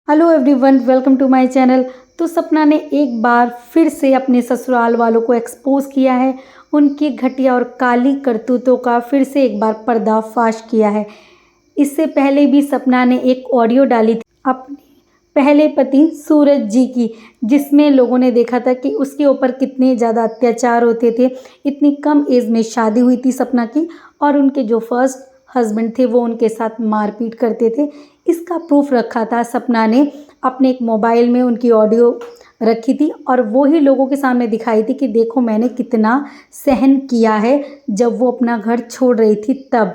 Hello everyone, welcome to my channel. तो सपना ने एक बार फिर से अपने ससुराल वालों को एक्सपोज किया है। उनकी घटिया और काली करतूतों का फिर से एक बार पर्दाफाश किया है। इससे पहले भी सपना ने एक ऑडियो डाली थी अपने पहले पति सूरज जी की, जिसमें लोगों ने देखा था कि उसके ऊपर कितने ज़्यादा अत्याचार होते थे। इतनी कम एज में शादी हुई थी सपना की, और उनके जो फर्स्ट हस्बैंड थे वो उनके साथ मारपीट करते थे। इसका प्रूफ रखा था सपना ने अपने एक मोबाइल में, उनकी ऑडियो रखी थी और वो ही लोगों के सामने दिखाई थी कि देखो मैंने कितना सहन किया है जब वो अपना घर छोड़ रही थी तब।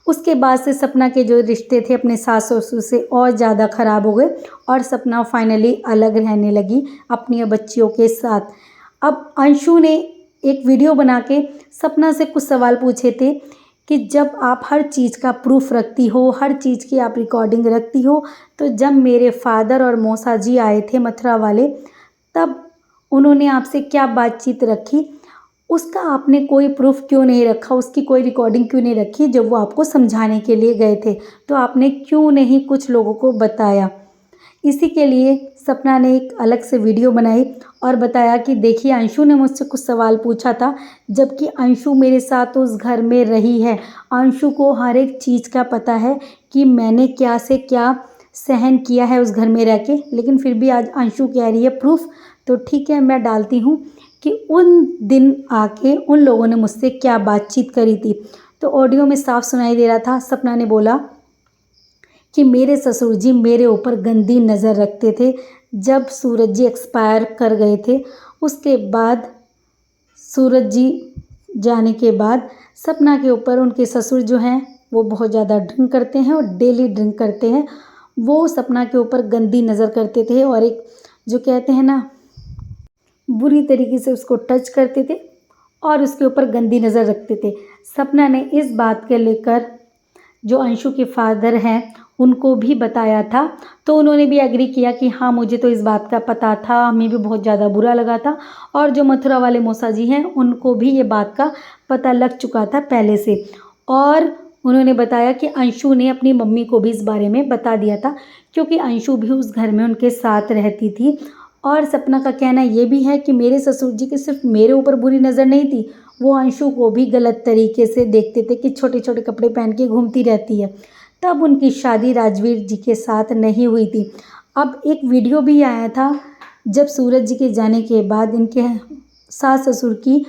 उसके बाद से सपना के जो रिश्ते थे अपने सास ससुर से और ज़्यादा ख़राब हो गए और सपना फाइनली अलग रहने लगी अपनी बच्चियों के साथ। अब अंशु ने एक वीडियो बना के सपना से कुछ सवाल पूछे थे कि जब आप हर चीज़ का प्रूफ रखती हो, हर चीज़ की आप रिकॉर्डिंग रखती हो, तो जब मेरे फादर और मौसा जी आए थे मथुरा वाले, तब उन्होंने आपसे क्या बातचीत रखी, उसका आपने कोई प्रूफ क्यों नहीं रखा, उसकी कोई रिकॉर्डिंग क्यों नहीं रखी। जब वो आपको समझाने के लिए गए थे तो आपने क्यों नहीं कुछ लोगों को बताया। इसी के लिए सपना ने एक अलग से वीडियो बनाई और बताया कि देखिए अंशु ने मुझसे कुछ सवाल पूछा था, जबकि अंशु मेरे साथ उस घर में रही है। अंशु को हर एक चीज़ का पता है कि मैंने क्या से क्या सहन किया है उस घर में रह के, लेकिन फिर भी आज अंशु कह रही है प्रूफ। तो ठीक है, मैं डालती हूँ कि उन दिन आके उन लोगों ने मुझसे क्या बातचीत करी थी। तो ऑडियो में साफ सुनाई दे रहा था, सपना ने बोला कि मेरे ससुर जी मेरे ऊपर गंदी नज़र रखते थे जब सूरज जी एक्सपायर कर गए थे। उसके बाद सूरज जी जाने के बाद सपना के ऊपर उनके ससुर जो हैं वो बहुत ज़्यादा ड्रिंक करते हैं और डेली ड्रिंक करते हैं। वो सपना के ऊपर गंदी नज़र करते थे और एक जो कहते हैं ना, बुरी तरीके से उसको टच करते थे और उसके ऊपर गंदी नज़र रखते थे। सपना ने इस बात के लेकर जो अंशु के फादर हैं उनको भी बताया था, तो उन्होंने भी एग्री किया कि हाँ मुझे तो इस बात का पता था, हमें भी बहुत ज़्यादा बुरा लगा था। और जो मथुरा वाले मौसा जी हैं उनको भी ये बात का पता लग चुका था पहले से, और उन्होंने बताया कि अंशु ने अपनी मम्मी को भी इस बारे में बता दिया था, क्योंकि अंशु भी उस घर में उनके साथ रहती थी। और सपना का कहना ये भी है कि मेरे ससुर जी की सिर्फ मेरे ऊपर बुरी नज़र नहीं थी, वो अंशु को भी गलत तरीके से देखते थे कि छोटे छोटे कपड़े पहन के घूमती रहती है। तब उनकी शादी राजवीर जी के साथ नहीं हुई थी। अब एक वीडियो भी आया था जब सूरज जी के जाने के बाद इनके सास ससुर की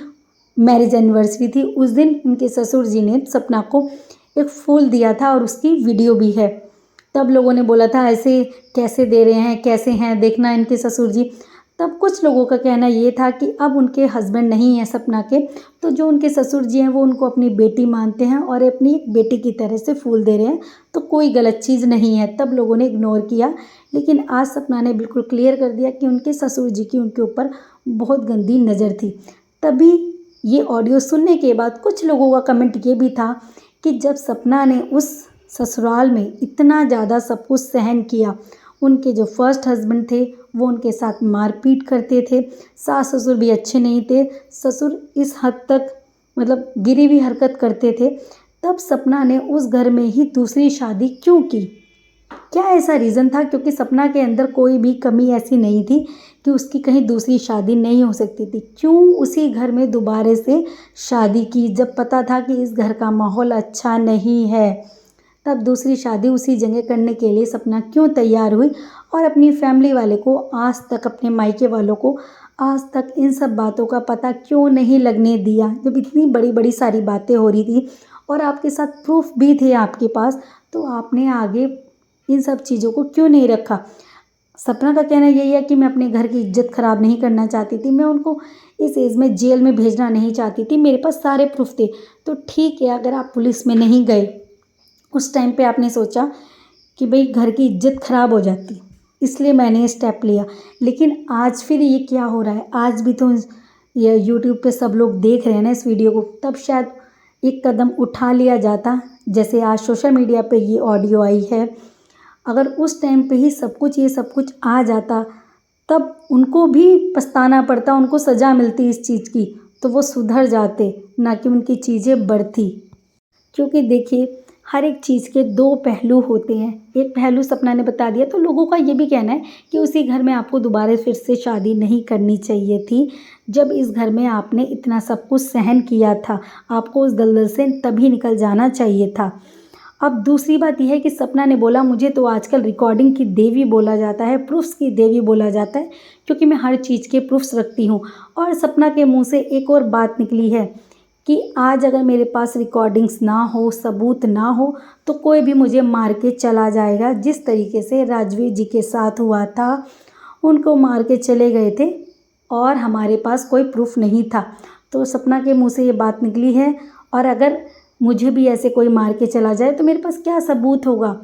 मैरिज एनिवर्सरी थी, उस दिन इनके ससुर जी ने सपना को एक फूल दिया था और उसकी वीडियो भी है। तब लोगों ने बोला था ऐसे कैसे दे रहे हैं, कैसे हैं, देखना इनके ससुर जी। तब कुछ लोगों का कहना ये था कि अब उनके हस्बैंड नहीं हैं सपना के, तो जो उनके ससुर जी हैं वो उनको अपनी बेटी मानते हैं और अपनी एक बेटी की तरह से फूल दे रहे हैं, तो कोई गलत चीज़ नहीं है। तब लोगों ने इग्नोर किया, लेकिन आज सपना ने बिल्कुल क्लियर कर दिया कि उनके ससुर जी की उनके ऊपर बहुत गंदी नज़र थी। तभी ये ऑडियो सुनने के बाद कुछ लोगों का कमेंट ये भी था कि जब सपना ने उस ससुराल में इतना ज़्यादा सब कुछ सहन किया, उनके जो फर्स्ट हस्बैंड थे वो उनके साथ मारपीट करते थे, सास ससुर भी अच्छे नहीं थे, ससुर इस हद तक मतलब गिरी हुई हरकत करते थे, तब सपना ने उस घर में ही दूसरी शादी क्यों की? क्या ऐसा रीज़न था? क्योंकि सपना के अंदर कोई भी कमी ऐसी नहीं थी कि उसकी कहीं दूसरी शादी नहीं हो सकती थी। क्यों उसी घर में दोबारा से शादी की जब पता था कि इस घर का माहौल अच्छा नहीं है? तब दूसरी शादी उसी जगह करने के लिए सपना क्यों तैयार हुई और अपनी फैमिली वाले को आज तक, अपने मायके वालों को आज तक इन सब बातों का पता क्यों नहीं लगने दिया? जब इतनी बड़ी बड़ी सारी बातें हो रही थी और आपके साथ प्रूफ भी थे आपके पास, तो आपने आगे इन सब चीज़ों को क्यों नहीं रखा? सपना का कहना यही है कि मैं अपने घर की इज्जत ख़राब नहीं करना चाहती थी, मैं उनको इस एज में जेल में भेजना नहीं चाहती थी, मेरे पास सारे प्रूफ थे। तो ठीक है, अगर आप पुलिस में नहीं गए, उस टाइम पे आपने सोचा कि भाई घर की इज्जत ख़राब हो जाती, इसलिए मैंने ये स्टेप लिया। लेकिन आज फिर ये क्या हो रहा है? आज भी तो ये यूट्यूब पे सब लोग देख रहे हैं ना इस वीडियो को, तब शायद एक कदम उठा लिया जाता। जैसे आज सोशल मीडिया पे ये ऑडियो आई है, अगर उस टाइम पे ही सब कुछ, ये सब कुछ आ जाता, तब उनको भी पछताना पड़ता, उनको सज़ा मिलती इस चीज़ की, तो वो सुधर जाते, ना कि उनकी चीज़ें बढ़ती। क्योंकि देखिए हर एक चीज़ के दो पहलू होते हैं। एक पहलू सपना ने बता दिया, तो लोगों का ये भी कहना है कि उसी घर में आपको दोबारा फिर से शादी नहीं करनी चाहिए थी। जब इस घर में आपने इतना सब कुछ सहन किया था, आपको उस दलदल से तभी निकल जाना चाहिए था। अब दूसरी बात यह है कि सपना ने बोला, मुझे तो आजकल रिकॉर्डिंग की देवी बोला जाता है, प्रूफ्स की देवी बोला जाता है, क्योंकि मैं हर चीज़ के प्रूफ्स रखती हूँ। और सपना के मुंह से एक और बात निकली है कि आज अगर मेरे पास रिकॉर्डिंग्स ना हो, सबूत ना हो, तो कोई भी मुझे मार के चला जाएगा। जिस तरीके से राजवीर जी के साथ हुआ था, उनको मार के चले गए थे और हमारे पास कोई प्रूफ नहीं था। तो सपना के मुंह से ये बात निकली है, और अगर मुझे भी ऐसे कोई मार के चला जाए तो मेरे पास क्या सबूत होगा।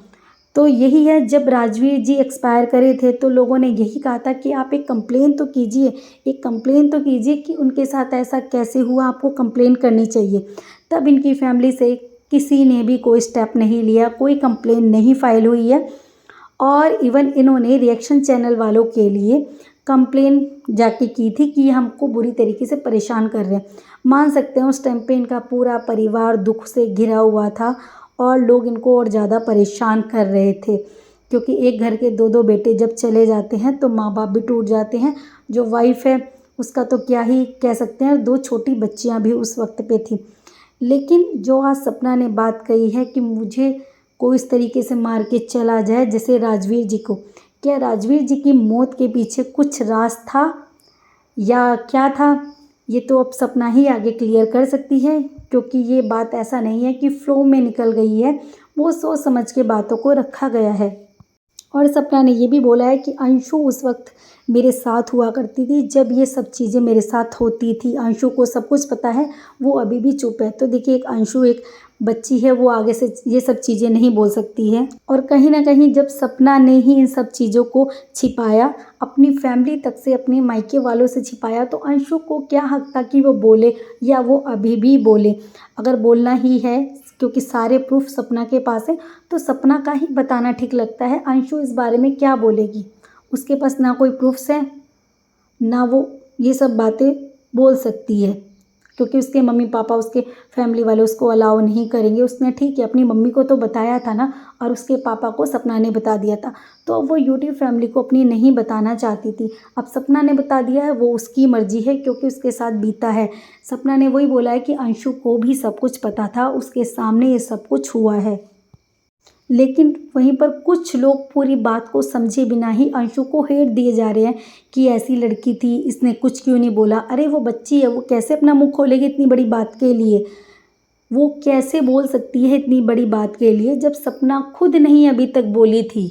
तो यही है, जब राजवीर जी एक्सपायर करे थे तो लोगों ने यही कहा था कि आप एक कंप्लेन तो कीजिए, एक कंप्लेन तो कीजिए कि उनके साथ ऐसा कैसे हुआ, आपको कंप्लेन करनी चाहिए। तब इनकी फैमिली से किसी ने भी कोई स्टेप नहीं लिया, कोई कंप्लेन नहीं फाइल हुई है। और इवन इन्होंने रिएक्शन चैनल वालों के लिए कंप्लेन जाके की थी कि ये हमको बुरी तरीके से परेशान कर रहे हैं। मान सकते हैं उस टाइम पे इनका पूरा परिवार दुख से घिरा हुआ था और लोग इनको और ज़्यादा परेशान कर रहे थे, क्योंकि एक घर के दो दो बेटे जब चले जाते हैं तो माँ बाप भी टूट जाते हैं। जो वाइफ है उसका तो क्या ही कह सकते हैं, दो छोटी बच्चियाँ भी उस वक्त पे थी। लेकिन जो आज सपना ने बात कही है कि मुझे कोई इस तरीके से मार के चला जाए जैसे राजवीर जी को, क्या राजवीर जी की मौत के पीछे कुछ राज था या क्या था, ये तो अब सपना ही आगे क्लियर कर सकती है। क्योंकि ये बात ऐसा नहीं है कि फ्लो में निकल गई है, वो सोच समझ के बातों को रखा गया है। और सपना ने ये भी बोला है कि अंशु उस वक्त मेरे साथ हुआ करती थी जब ये सब चीज़ें मेरे साथ होती थी। अंशु को सब कुछ पता है, वो अभी भी चुप है। तो देखिए, एक अंशु एक बच्ची है, वो आगे से ये सब चीज़ें नहीं बोल सकती है। और कहीं ना कहीं जब सपना ने ही इन सब चीज़ों को छिपाया, अपनी फैमिली तक से, अपने मायके वालों से छिपाया, तो अंशु को क्या हक था कि वो बोले या वो अभी भी बोले। अगर बोलना ही है, क्योंकि सारे प्रूफ सपना के पास है, तो सपना का ही बताना ठीक लगता है। अंशु इस बारे में क्या बोलेगी, उसके पास ना कोई प्रूफ्स है, ना वो ये सब बातें बोल सकती है, क्योंकि उसके मम्मी पापा, उसके फैमिली वाले उसको अलाउ नहीं करेंगे। उसने ठीक है अपनी मम्मी को तो बताया था ना, और उसके पापा को सपना ने बता दिया था। तो वो यूट्यूब फैमिली को अपनी नहीं बताना चाहती थी। अब सपना ने बता दिया है, वो उसकी मर्जी है, क्योंकि उसके साथ बीता है। सपना ने वही बोला है कि अंशु को भी सब कुछ पता था, उसके सामने ये सब कुछ हुआ है। लेकिन वहीं पर कुछ लोग पूरी बात को समझे बिना ही अंशु को हेट दिए जा रहे हैं कि ऐसी लड़की थी, इसने कुछ क्यों नहीं बोला। अरे वो बच्ची है, वो कैसे अपना मुंह खोलेगी इतनी बड़ी बात के लिए, वो कैसे बोल सकती है इतनी बड़ी बात के लिए, जब सपना खुद नहीं अभी तक बोली थी।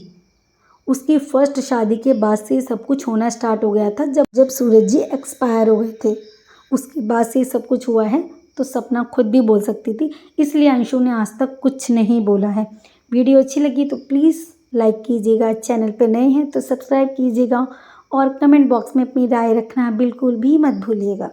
उसकी फर्स्ट शादी के बाद से सब कुछ होना स्टार्ट हो गया था, जब सूरज जी एक्सपायर हो गए थे, उसके बाद से सब कुछ हुआ है। तो सपना खुद भी बोल सकती थी, इसलिए अंशु ने आज तक कुछ नहीं बोला है। वीडियो अच्छी लगी तो प्लीज़ लाइक कीजिएगा, चैनल पे नए हैं तो सब्सक्राइब कीजिएगा, और कमेंट बॉक्स में अपनी राय रखना बिल्कुल भी मत भूलिएगा।